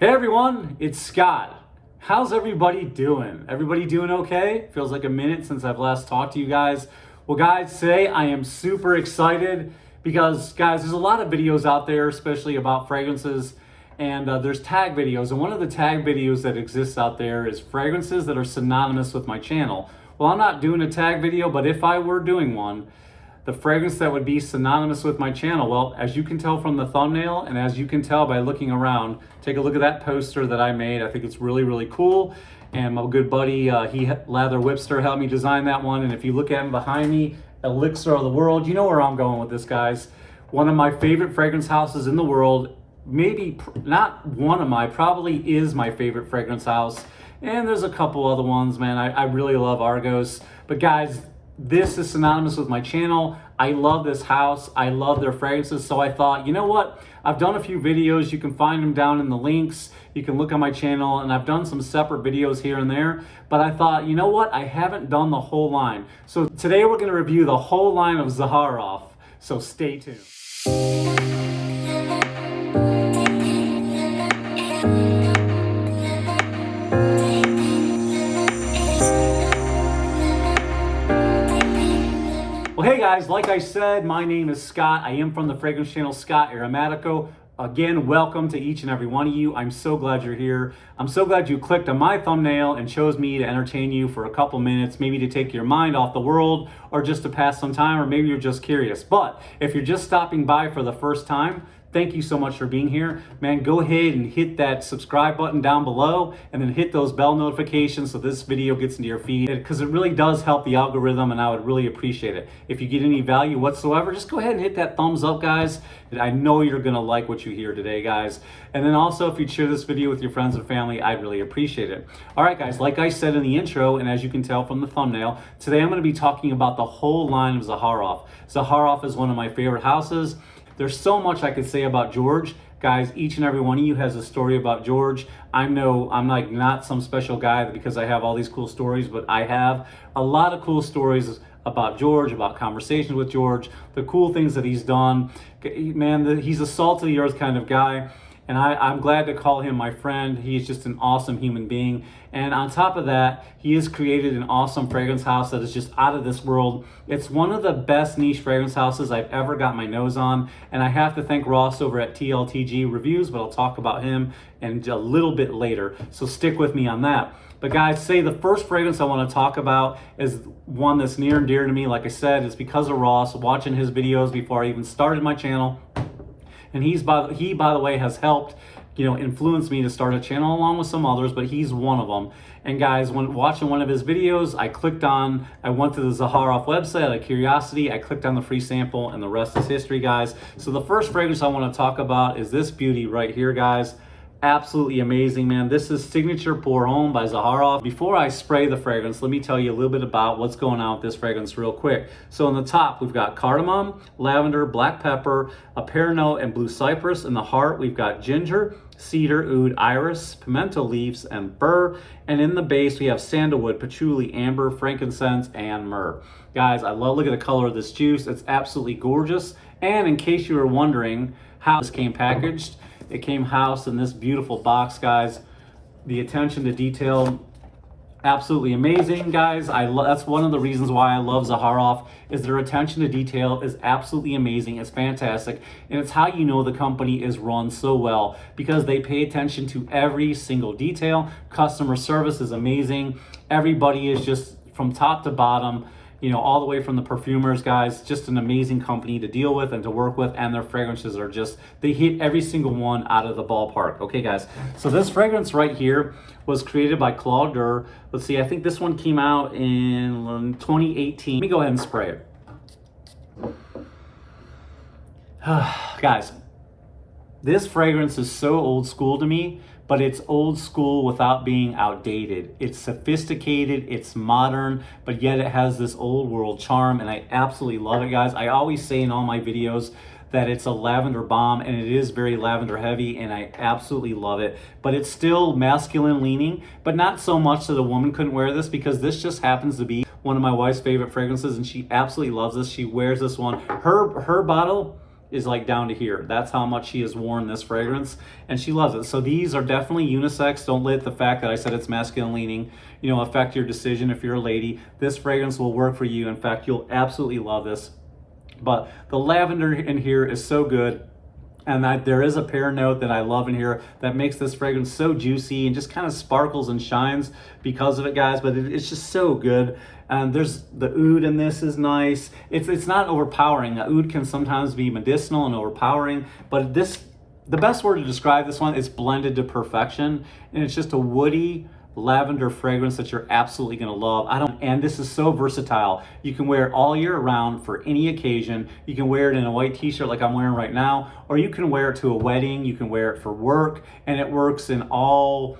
Hey everyone, it's Scott. How's everybody doing? Everybody doing okay? Feels like a minute since I've last talked to you guys. Well guys, today I am super excited because guys, there's a lot of videos out there, especially about fragrances, and there's tag videos. And one of the tag videos that exists out there is fragrances that are synonymous with my channel. Well, I'm not doing a tag video, but if I were doing one, the fragrance that would be synonymous with my channel, well, as you can tell from the thumbnail and as you can tell by looking around, take a look at that poster that I made. I think it's really, really cool. And my good buddy, Lather Whipster, helped me design that one. And if you look at him behind me, Elixir of the World, you know where I'm going with this, guys. One of my favorite fragrance houses in the world, maybe not one of my, probably is my favorite fragrance house. And there's a couple other ones, man. I really love Argos. But guys, this is synonymous with my channel. I love this house. I love their fragrances. So I thought, you know what? I've done a few videos. You can find them down in the links. You can look on my channel, and I've done some separate videos here and there. But I thought, you know what? I haven't done the whole line. So today we're going to review the whole line of Zaharoff. So stay tuned. Well, hey guys, like I said, my name is Scott. I am from the fragrance channel Scott Aromatico. Again, welcome to each and every one of you. I'm so glad you're here. I'm so glad you clicked on my thumbnail and chose me to entertain you for a couple minutes, maybe to take your mind off the world or just to pass some time, or maybe you're just curious. But if you're just stopping by for the first time, thank you so much for being here. Man, go ahead and hit that subscribe button down below and then hit those bell notifications so this video gets into your feed, because it really does help the algorithm and I would really appreciate it. If you get any value whatsoever, just go ahead and hit that thumbs up, guys. I know you're gonna like what you hear today, guys. And then also, if you share this video with your friends and family, I'd really appreciate it. All right, guys, like I said in the intro, and as you can tell from the thumbnail, today I'm gonna be talking about the whole line of Zaharoff. Zaharoff is one of my favorite houses. There's so much I could say about George. Guys, each and every one of you has a story about George. I'm like not some special guy because I have all these cool stories, but I have a lot of cool stories about George, about conversations with George, the cool things that he's done. Man, he's a salt of the earth kind of guy. And I'm glad to call him my friend. He's just an awesome human being. And on top of that, he has created an awesome fragrance house that is just out of this world. It's one of the best niche fragrance houses I've ever got my nose on. And I have to thank Ross over at TLTG Reviews, but I'll talk about him in a little bit later. So stick with me on that. But guys, the first fragrance I want to talk about is one that's near and dear to me. Like I said, it's because of Ross, watching his videos before I even started my channel. And he, by the way, has helped, influence me to start a channel along with some others, but he's one of them. And guys, when watching one of his videos, I went to the Zaharoff website out of curiosity, I clicked on the free sample, and the rest is history, guys. So the first fragrance I want to talk about is this beauty right here, guys. Absolutely amazing, man. This is Signature Pour Homme by Zaharoff. Before I spray the fragrance, let me tell you a little bit about what's going on with this fragrance real quick. So on the top, we've got cardamom, lavender, black pepper, a pear note, and blue cypress. In the heart, we've got ginger, cedar, oud, iris, pimento leaves, and burr. And in the base, we have sandalwood, patchouli, amber, frankincense, and myrrh. Guys, look at the color of this juice. It's absolutely gorgeous. And in case you were wondering how this came packaged, it came housed in this beautiful box, guys. The attention to detail, absolutely amazing, guys. That's one of the reasons why I love Zaharoff, is their attention to detail is absolutely amazing. It's fantastic. And it's how you know the company is run so well, because they pay attention to every single detail. Customer service is amazing. Everybody is just from top to bottom, all the way from the perfumers, guys, just an amazing company to deal with and to work with, and their fragrances are just, they hit every single one out of the ballpark. Okay, guys, so this fragrance right here was created by Colognes. Let's see, I think this one came out in 2018. Let me go ahead and spray it. Guys, this fragrance is so old school to me, but it's old school without being outdated. It's sophisticated, it's modern, but yet it has this old world charm, and I absolutely love it, guys. I always say in all my videos that it's a lavender bomb, and it is very lavender heavy, and I absolutely love it. But it's still masculine leaning, but not so much that a woman couldn't wear this, because this just happens to be one of my wife's favorite fragrances, and she absolutely loves this. She wears this one. Her bottle is like down to here. That's how much she has worn this fragrance, and she loves it. So these are definitely unisex. Don't let the fact that I said it's masculine leaning, you know, affect your decision if you're a lady. This fragrance will work for you. In fact, you'll absolutely love this. But the lavender in here is so good. And there is a pear note that I love in here that makes this fragrance so juicy and just kind of sparkles and shines because of it, guys. But it's just so good. And there's the oud in this is nice. It's not overpowering. The oud can sometimes be medicinal and overpowering, but the best word to describe this one is blended to perfection. And it's just a woody lavender fragrance that you're absolutely gonna love. And this is so versatile. You can wear it all year round for any occasion. You can wear it in a white t-shirt like I'm wearing right now, or you can wear it to a wedding, you can wear it for work, and it works in all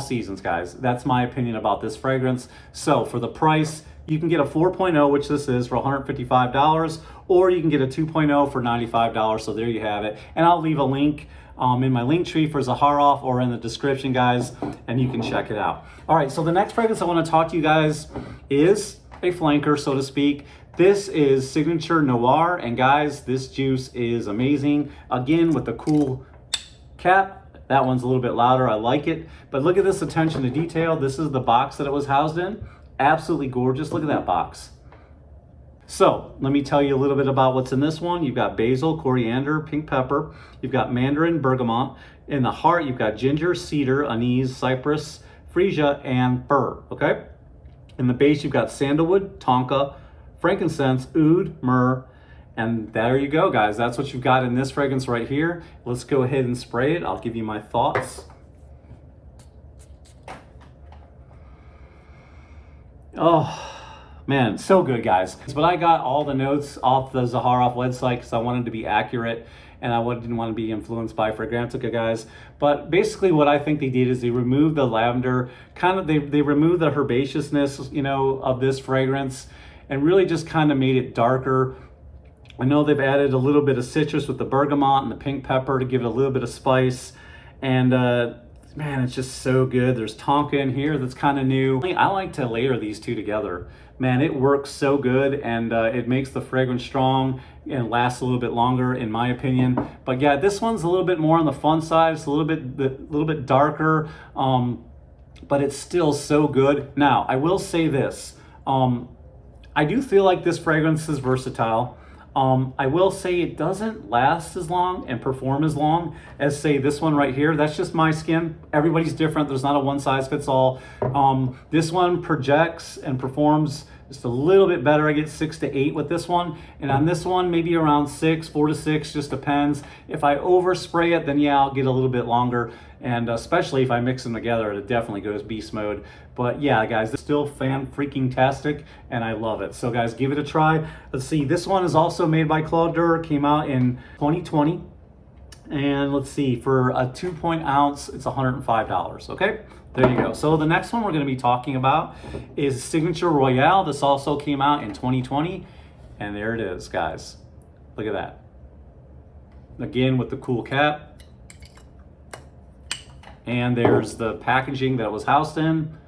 seasons, guys. That's my opinion about this fragrance. So for the price, you can get a 4.0, which this is, for $155, or you can get a 2.0 for $95. So there you have it. And I'll leave a link in my link tree for Zaharoff or in the description, guys, and you can check it out. All right, so the next fragrance I want to talk to you guys is a flanker, so to speak. This is Signature Noir, and guys, this juice is amazing. Again, with the cool cap. That one's a little bit louder, I like it. But look at this attention to detail. This is the box that it was housed in. Absolutely gorgeous, look at that box. So let me tell you a little bit about what's in this one. You've got basil, coriander, pink pepper. You've got mandarin, bergamot. In the heart, you've got ginger, cedar, anise, cypress, freesia, and fir, okay? In the base, you've got sandalwood, tonka, frankincense, oud, myrrh, and there you go, guys. That's what you've got in this fragrance right here. Let's go ahead and spray it. I'll give you my thoughts. Oh, man, so good, guys. But I got all the notes off the Zaharoff website because I wanted to be accurate and I didn't want to be influenced by Fragrantica, guys. But basically what I think they did is they removed the lavender, they removed the herbaceousness, you know, of this fragrance and really just kind of made it darker. I know they've added a little bit of citrus with the bergamot and the pink pepper to give it a little bit of spice. And man, it's just so good. There's tonka in here that's kind of new. I like to layer these two together. Man, it works so good, and it makes the fragrance strong and lasts a little bit longer, in my opinion. But yeah, this one's a little bit more on the fun side. It's a little bit darker, but it's still so good. Now, I will say this. I do feel like this fragrance is versatile. I will say it doesn't last as long and perform as long as, say, this one right here. That's just my skin. Everybody's different. There's not a one size fits all. This one projects and performs just a little bit better. I get 6 to 8 with this one. And on this one, maybe around 4 to 6, just depends. If I overspray it, then yeah, I'll get a little bit longer. And especially if I mix them together, it definitely goes beast mode. But yeah, guys, it's still fan-freaking-tastic, and I love it. So guys, give it a try. Let's see, this one is also made by Claude, came out in 2020. And let's see, for a 2 ounce, it's $105, okay? There you go. So the next one we're gonna be talking about is Signature Royale. This also came out in 2020, and there it is, guys. Look at that. Again, with the cool cap. And there's the packaging that it was housed in.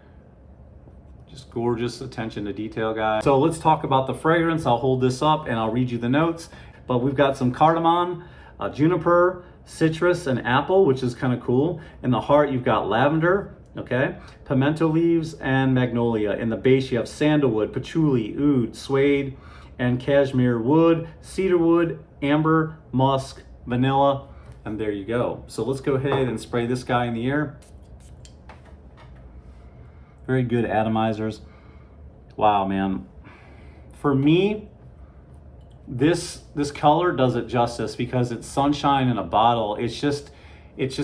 Just gorgeous attention to detail, guys. So let's talk about the fragrance. I'll hold this up and I'll read you the notes. But we've got some cardamom, juniper, citrus, and apple, which is kind of cool. In the heart, you've got lavender, okay? Pimento leaves and magnolia. In the base, you have sandalwood, patchouli, oud, suede, and cashmere wood, cedarwood, amber, musk, vanilla, and there you go. So let's go ahead and spray this guy in the air. Very good atomizers. Wow, man. For me, this color does it justice because it's sunshine in a bottle. It's just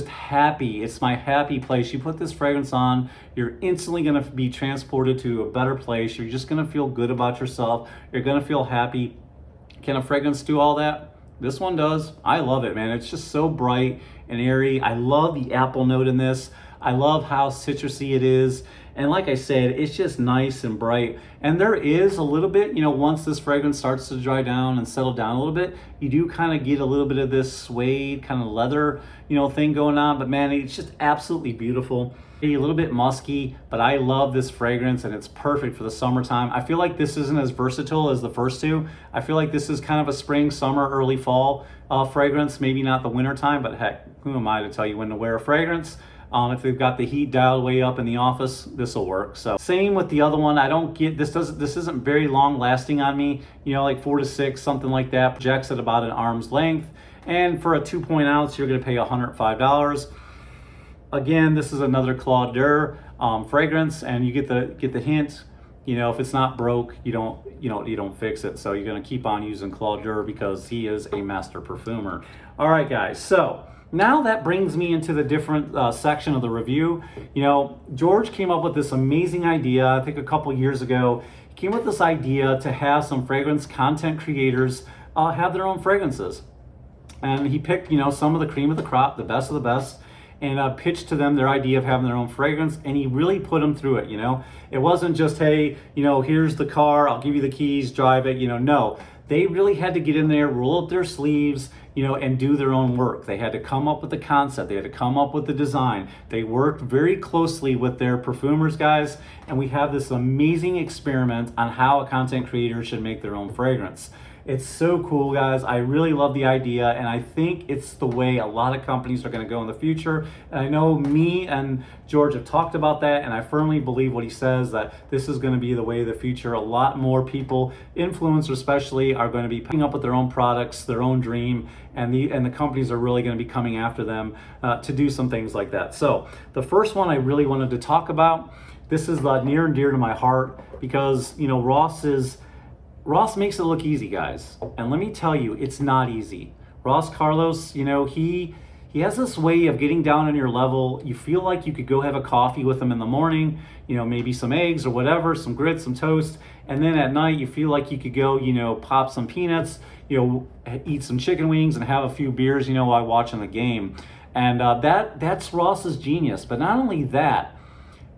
happy. It's my happy place. You put this fragrance on, you're instantly gonna be transported to a better place. You're just gonna feel good about yourself. You're gonna feel happy. Can a fragrance do all that? This one does. I love it, man. It's just so bright and airy. I love the apple note in this. I love how citrusy it is. And like I said, it's just nice and bright. And there is a little bit, you know, once this fragrance starts to dry down and settle down a little bit, you do kind of get a little bit of this suede kind of leather, you know, thing going on. But man, it's just absolutely beautiful. A little bit musky, but I love this fragrance and it's perfect for the summertime. I feel like this isn't as versatile as the first two. I feel like this is kind of a spring, summer, early fall fragrance, maybe not the winter time, but heck, who am I to tell you when to wear a fragrance? If they've got the heat dialed way up in the office, this will work. So same with the other one. I don't get this. This isn't very long lasting on me. You know, like 4 to 6, something like that. Projects at about an arm's length, and for a 2 ounce, you're going to pay $105. Again, this is another Claude Dior fragrance, and you get the hint. You know, if it's not broke, you don't fix it. So you're going to keep on using Claude Dior because he is a master perfumer. All right, guys. So now that brings me into the different section of the review. You know, George came up with this amazing idea, I think a couple years ago. He came with this idea to have some fragrance content creators have their own fragrances. And he picked, you know, some of the cream of the crop, the best of the best, and pitched to them their idea of having their own fragrance. And he really put them through it, you know. It wasn't just, hey, you know, here's the car, I'll give you the keys, drive it, you know. No, they really had to get in there, roll up their sleeves, you know, and do their own work. They had to come up with the concept. They had to come up with the design. They worked very closely with their perfumers, guys, and we have this amazing experiment on how a content creator should make their own fragrance. It's so cool, guys. I really love the idea, and I think it's the way a lot of companies are going to go in the future. And I know me and George have talked about that, and I firmly believe what he says, that this is going to be the way of the future. A lot more people, influencers especially, are going to be picking up with their own products, their own dream, and the companies are really going to be coming after them to do some things like that. So the first one I really wanted to talk about, this is near and dear to my heart because, you know, Ross makes it look easy, guys. And let me tell you, it's not easy. Ross Carlos, you know, he has this way of getting down on your level. You feel like you could go have a coffee with him in the morning, you know, maybe some eggs or whatever, some grits, some toast. And then at night, you feel like you could go, you know, pop some peanuts, you know, eat some chicken wings and have a few beers, you know, while watching the game. And that's Ross's genius. But not only that,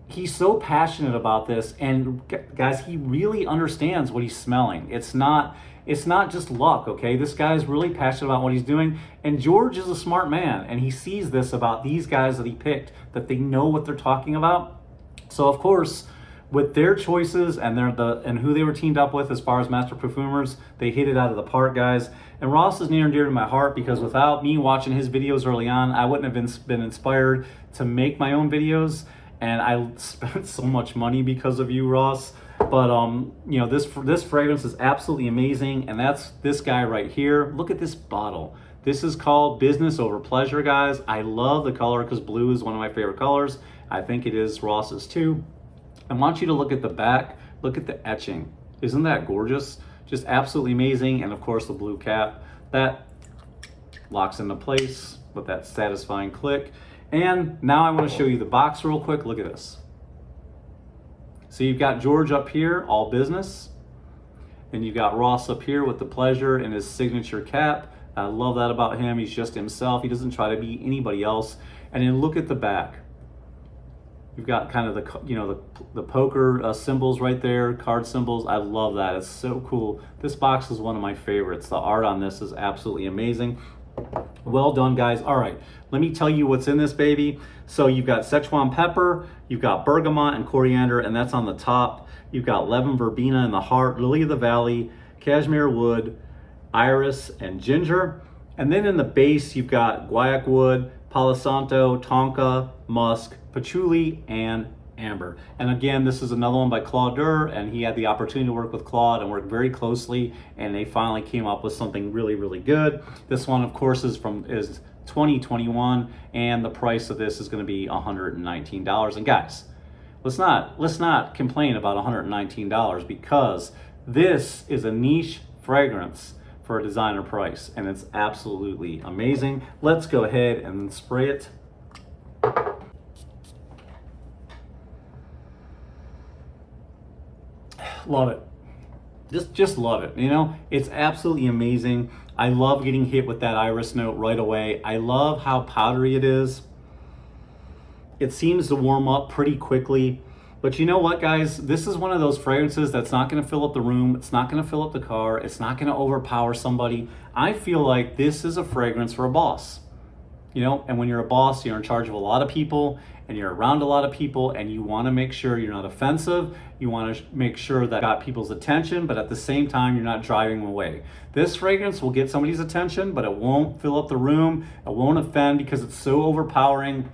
he's so passionate about this, and guys, he really understands what he's smelling. It's not just luck, okay? This guy's really passionate about what he's doing, and George is a smart man, and he sees this about these guys that he picked, that they know what they're talking about. So of course, with their choices and who they were teamed up with as far as master perfumers, they hit it out of the park, guys. And Ross is near and dear to my heart because without me watching his videos early on, I wouldn't have been inspired to make my own videos. And I spent so much money because of you, Ross. But you know, this fragrance is absolutely amazing, and that's this guy right here. Look at this bottle. This is called Business Over Pleasure, guys. I love the color because blue is one of my favorite colors. I think it is Ross's too. I want you to look at the back. Look at the etching. Isn't that gorgeous? Just absolutely amazing. And of course, the blue cap that locks into place with that satisfying click. And now I want to show you the box real quick. Look at this. So you've got George up here, all business. And you've got Ross up here with the pleasure and his signature cap. I love that about him. He's just himself. He doesn't try to be anybody else. And then look at the back. You've got kind of the poker symbols right there, card symbols. I love that. It's so cool. This box is one of my favorites. The art on this is absolutely amazing. Well done, guys. All right, let me tell you what's in this baby. So you've got Szechuan pepper, you've got bergamot and coriander, and that's on the top. You've got lemon verbena in the heart, lily of the valley, cashmere wood, iris, and ginger. And then in the base, you've got guaiac wood, palo santo, tonka, musk, patchouli, and amber. And again, this is another one by Claude Dior, and he had the opportunity to work with Claude and work very closely, and they finally came up with something really, really good. This one, of course, is 2021, and the price of this is going to be $119. And guys, let's not complain about $119 because this is a niche fragrance for a designer price, and it's absolutely amazing. Let's go ahead and spray it. Love it. Just love it. You know, it's absolutely amazing. I love getting hit with that iris note right away. I love how powdery it is. It seems to warm up pretty quickly. But you know what, guys? This is one of those fragrances that's not going to fill up the room. It's not going to fill up the car. It's not going to overpower somebody. I feel like this is a fragrance for a boss. You know, and when you're a boss, you're in charge of a lot of people and you're around a lot of people, and you want to make sure you're not offensive. You want to make sure that got people's attention, but at the same time, you're not driving them away. This fragrance will get somebody's attention, but it won't fill up the room. It won't offend because it's so overpowering.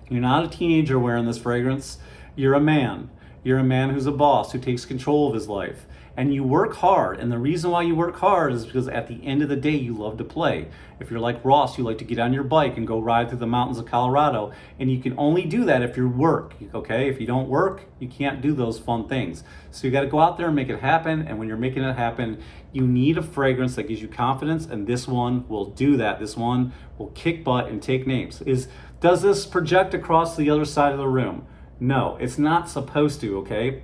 You're not a teenager wearing this fragrance. You're a man. You're a man who's a boss, who takes control of his life. And you work hard. And the reason why you work hard is because at the end of the day, you love to play. If you're like Ross, you like to get on your bike and go ride through the mountains of Colorado. And you can only do that if you work, okay? If you don't work, you can't do those fun things. So you got to go out there and make it happen. And when you're making it happen, you need a fragrance that gives you confidence. And this one will do that. This one will kick butt and take names. Does this project across the other side of the room? No, it's not supposed to, okay?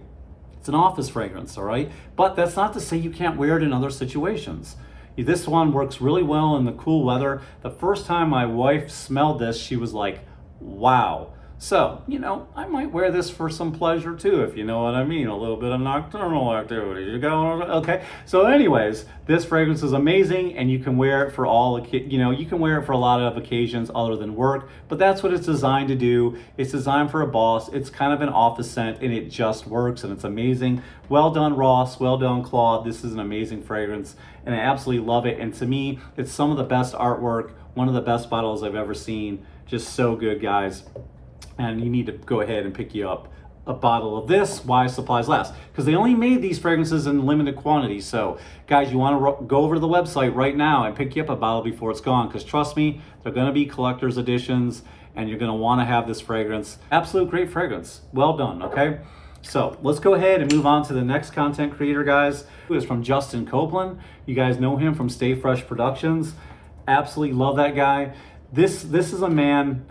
It's an office fragrance, all right? But that's not to say you can't wear it in other situations. This one works really well in the cool weather. The first time my wife smelled this, she was like, wow. So, you know, I might wear this for some pleasure too, if you know what I mean. A little bit of nocturnal activity. You go, okay? So anyways, this fragrance is amazing, and you can wear it for you can wear it for a lot of occasions other than work, but that's what it's designed to do. It's designed for a boss. It's kind of an office scent, and it just works, and it's amazing. Well done, Ross. Well done, Claude. This is an amazing fragrance, and I absolutely love it. And to me, it's some of the best artwork, one of the best bottles I've ever seen. Just so good, guys. And you need to go ahead and pick you up a bottle of this while supplies last, because they only made these fragrances in limited quantities. So guys, you want to go over to the website right now and pick you up a bottle before it's gone, because trust me, they're going to be collector's editions, and you're going to want to have this fragrance. Absolute great fragrance. Well done. Okay, so let's go ahead and move on to the next content creator, guys, who is from Justin Copeland. You guys know him from Stay Fresh Productions. Absolutely love that guy. This is a man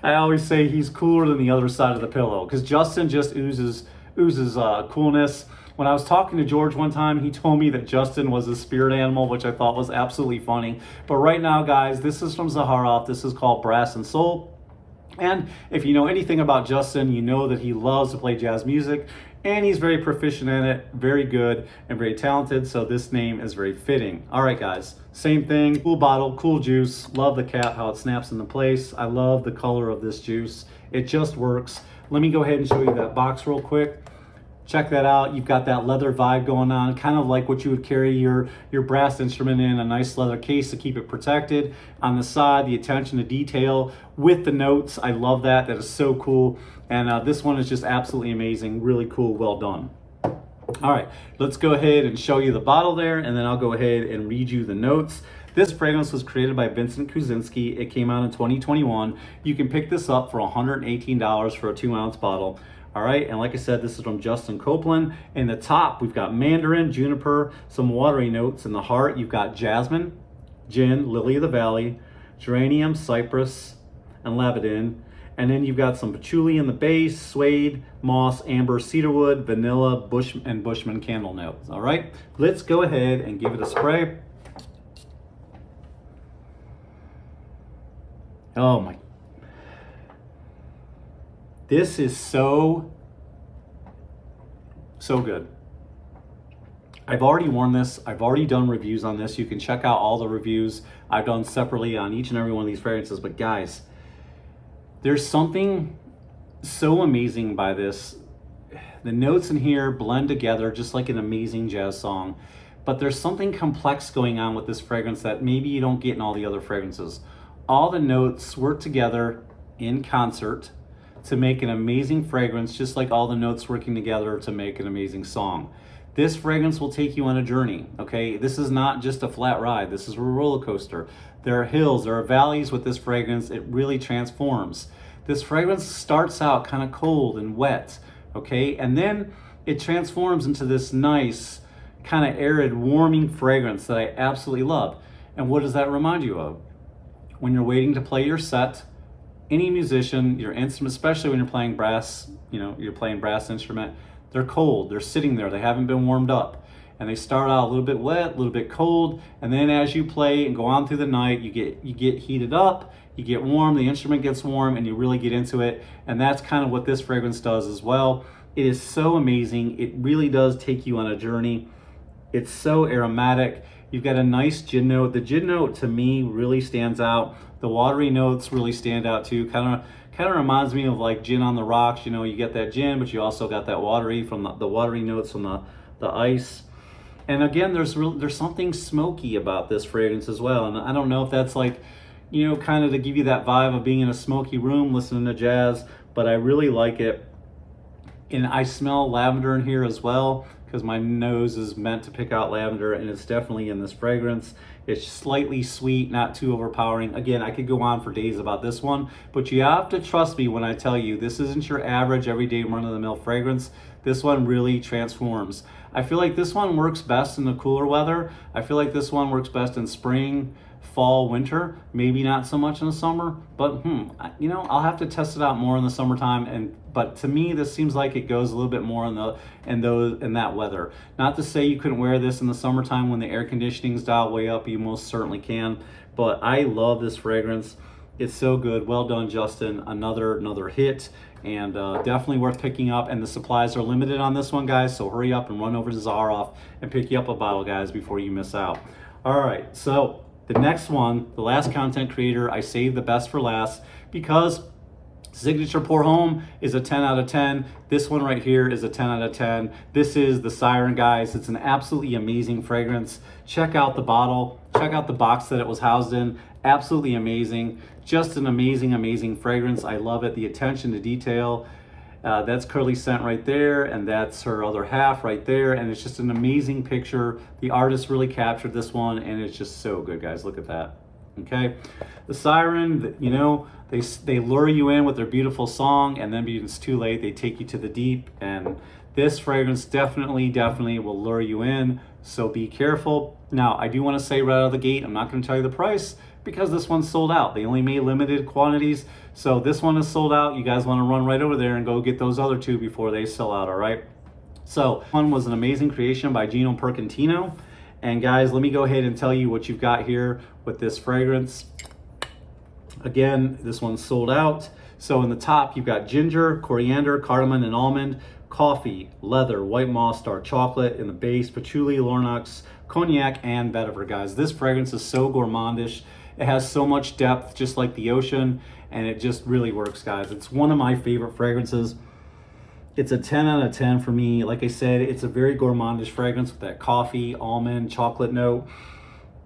I always say he's cooler than the other side of the pillow, because Justin just oozes coolness. When I was talking to George one time, he told me that Justin was a spirit animal, which I thought was absolutely funny. But right now, guys, this is from Zaharoff. This is called Brass and Soul. And if you know anything about Justin, you know that he loves to play jazz music, and he's very proficient in it, very good and very talented. So this name is very fitting. All right, guys, same thing, cool bottle, cool juice. Love the cap, how it snaps into place. I love the color of this juice. It just works. Let me go ahead and show you that box real quick. Check that out. You've got that leather vibe going on, kind of like what you would carry your brass instrument in, a nice leather case to keep it protected. On the side, the attention to detail with the notes. I love that. That is so cool. And this one is just absolutely amazing. Really cool. Well done. All right, let's go ahead and show you the bottle there, and then I'll go ahead and read you the notes. This fragrance was created by Vincent Kuzinski. It came out in 2021. You can pick this up for $118 for a 2-ounce bottle. All right, and like I said, this is from Justin Copeland. In the top, we've got mandarin, juniper, some watery notes. In the heart, you've got jasmine, gin, lily of the valley, geranium, cypress, and lavandin. And then you've got some patchouli in the base, suede, moss, amber, cedarwood, vanilla, Bushman candle notes. All right, let's go ahead and give it a spray. Oh my. This is so good. I've already worn this. I've already done reviews on this. You can check out all the reviews I've done separately on each and every one of these fragrances. But guys, there's something so amazing by this. The notes in here blend together just like an amazing jazz song. But there's something complex going on with this fragrance that maybe you don't get in all the other fragrances. All the notes work together in concert to make an amazing fragrance, just like all the notes working together to make an amazing song. This fragrance will take you on a journey, okay? This is not just a flat ride. This is a roller coaster. There are hills, there are valleys with this fragrance. It really transforms. This fragrance starts out kind of cold and wet, okay? And then it transforms into this nice, kind of arid, warming fragrance that I absolutely love. And what does that remind you of? When you're waiting to play your set, any musician, your instrument, especially when you're playing brass, you're playing brass instrument, they're cold, they're sitting there, they haven't been warmed up. and they start out a little bit wet, a little bit cold, and then as you play and go on through the night, you get heated up, you get warm, the instrument gets warm, and you really get into it. And that's kind of what this fragrance does as well. It is so amazing. It really does take you on a journey. It's so aromatic. You've got a nice gin note. The gin note to me really stands out. The watery notes really stand out too. Kind of reminds me of like gin on the rocks. You know, you get that gin, but you also got that watery from the watery notes from the ice. And again, there's something smoky about this fragrance as well. And I don't know if that's like, you know, kind of to give you that vibe of being in a smoky room listening to jazz, but I really like it. And I smell lavender in here as well, because my nose is meant to pick out lavender, and it's definitely in this fragrance. It's slightly sweet, not too overpowering. Again, I could go on for days about this one, but you have to trust me when I tell you this isn't your average everyday run-of-the-mill fragrance. This one really transforms. I feel like this one works best in the cooler weather. I feel like this one works best in spring, fall, winter, maybe not so much in the summer, but you know, I'll have to test it out more in the summertime. But to me, this seems like it goes a little bit more in that weather. Not to say you couldn't wear this in the summertime when the air conditioning's dialed way up, you most certainly can. But I love this fragrance. It's so good. Well done, Justin. Another hit, and definitely worth picking up. And the supplies are limited on this one, guys, so hurry up and run over to Zaharoff and pick you up a bottle, guys, before you miss out. All right, so the next one, the last content creator, I saved the best for last because Signature Pour Homme is a 10 out of 10. This one right here is a 10 out of 10. This is the Siren, guys. It's an absolutely amazing fragrance. Check out the bottle. Check out the box that it was housed in. Absolutely amazing. Just an amazing fragrance. I love it. The attention to detail. That's Curly Scent right there, and that's her other half right there, and it's just an amazing picture. The artist really captured this one, and it's just so good, guys. Look at that. Okay, the Siren, you know, they lure you in with their beautiful song, and then when it's too late, they take you to the deep. And this fragrance definitely will lure you in, so be careful. Now, I do want to say right out of the gate, I'm not going to tell you the price because this one's sold out. They only made limited quantities, so this one is sold out. You guys want to run right over there and go get those other two before they sell out, all right? So one was an amazing creation by Gino Percantino. And guys, let me go ahead and tell you what you've got here with this fragrance. Again, this one's sold out. So in the top, you've got ginger, coriander, cardamom, and almond, coffee, leather, white moss, dark chocolate. In the base, patchouli, Lornox, cognac, and vetiver, guys. This fragrance is so gourmandish. It has so much depth, just like the ocean, and it just really works, guys. It's one of my favorite fragrances. It's a 10 out of 10 for me. Like I said, it's a very gourmandish fragrance with that coffee, almond, chocolate note.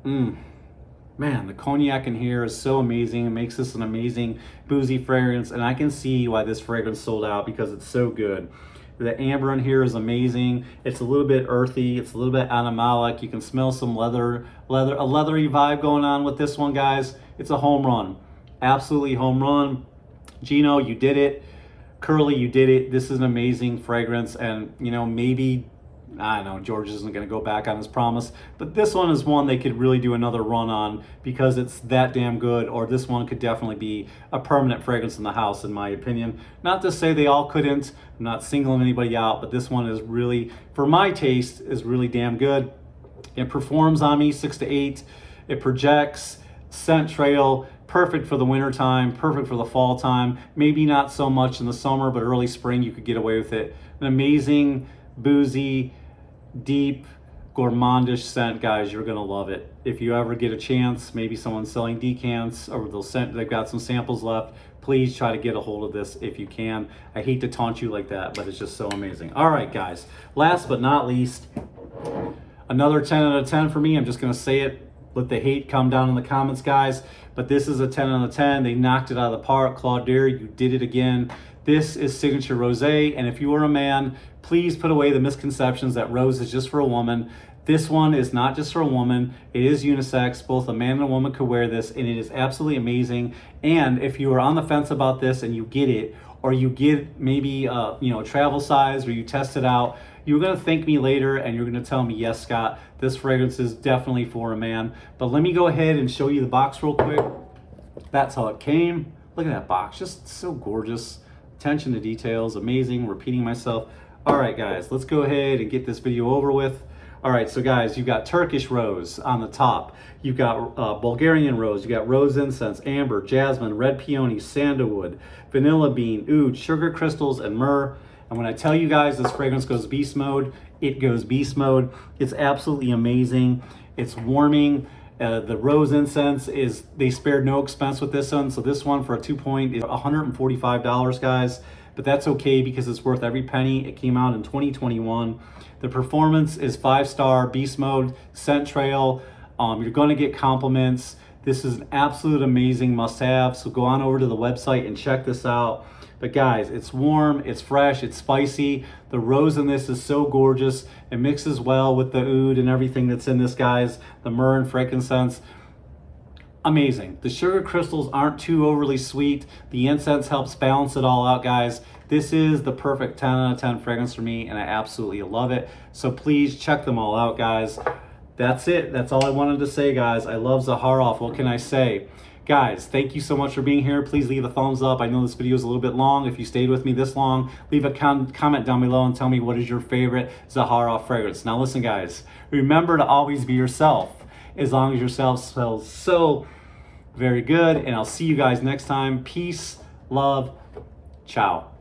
Man, the cognac in here is so amazing. It makes this an amazing boozy fragrance, and I can see why this fragrance sold out because it's so good. The amber in here is amazing. It's a little bit earthy. It's a little bit animalic. You can smell some a leathery vibe going on with this one, guys. It's a home run. Absolutely home run. Gino, you did it. Curly, you did it. This is an amazing fragrance, and you know, maybe, I don't know, George isn't going to go back on his promise, but this one is one they could really do another run on because it's that damn good. Or this one could definitely be a permanent fragrance in the house, in my opinion. Not to say they all couldn't. I'm not singling anybody out, but this one is really, for my taste, is really damn good. It performs on me 6 to 8. It projects, scent trail, perfect for the winter time, perfect for the fall time. Maybe not so much in the summer, but early spring you could get away with it. An amazing, boozy, deep, gourmandish scent, guys. You're gonna love it. If you ever get a chance, maybe someone's selling decants or they've got some samples left, please try to get a hold of this if you can. I hate to taunt you like that, but it's just so amazing. All right, guys, last but not least, another 10 out of 10 for me. I'm just gonna say it. Let the hate come down in the comments, guys. But this is a 10 out of 10. They knocked it out of the park. Claude Deer, you did it again. This is Signature Rosé, and if you are a man, please put away the misconceptions that rose is just for a woman. This one is not just for a woman. It is unisex. Both a man and a woman could wear this, and it is absolutely amazing. And if you are on the fence about this and you get it, or you get maybe a travel size, or you test it out, you're gonna thank me later and you're gonna tell me, yes, Scott, this fragrance is definitely for a man. But let me go ahead and show you the box real quick. That's how it came. Look at that box, just so gorgeous. Attention to details, amazing, repeating myself. All right, guys, let's go ahead and get this video over with. All right, so guys, you've got Turkish rose on the top. You've got Bulgarian rose. You got rose incense, amber, jasmine, red peony, sandalwood, vanilla bean, oud, sugar crystals, and myrrh. And when I tell you guys this fragrance goes beast mode, it goes beast mode. It's absolutely amazing. It's warming. The rose incense is, they spared no expense with this one. So this one for a 2-point is $145, guys. But that's okay because it's worth every penny. It came out in 2021. The performance is 5-star, beast mode, scent trail. You're gonna get compliments. This is an absolute amazing must-have. So go on over to the website and check this out. But guys, it's warm, it's fresh, it's spicy. The rose in this is so gorgeous. It mixes well with the oud and everything that's in this, guys. The myrrh and frankincense. Amazing. The sugar crystals aren't too overly sweet. The incense helps balance it all out, guys. This is the perfect 10 out of 10 fragrance for me, and I absolutely love it. So please check them all out, guys. That's it. That's all I wanted to say, guys. I love Zaharoff. What can I say? Guys, thank you so much for being here. Please leave a thumbs up. I know this video is a little bit long. If you stayed with me this long, leave a comment down below and tell me what is your favorite Zaharoff fragrance. Now listen, guys, remember to always be yourself, as long as yourself smells so very good. And I'll see you guys next time. Peace, love, ciao.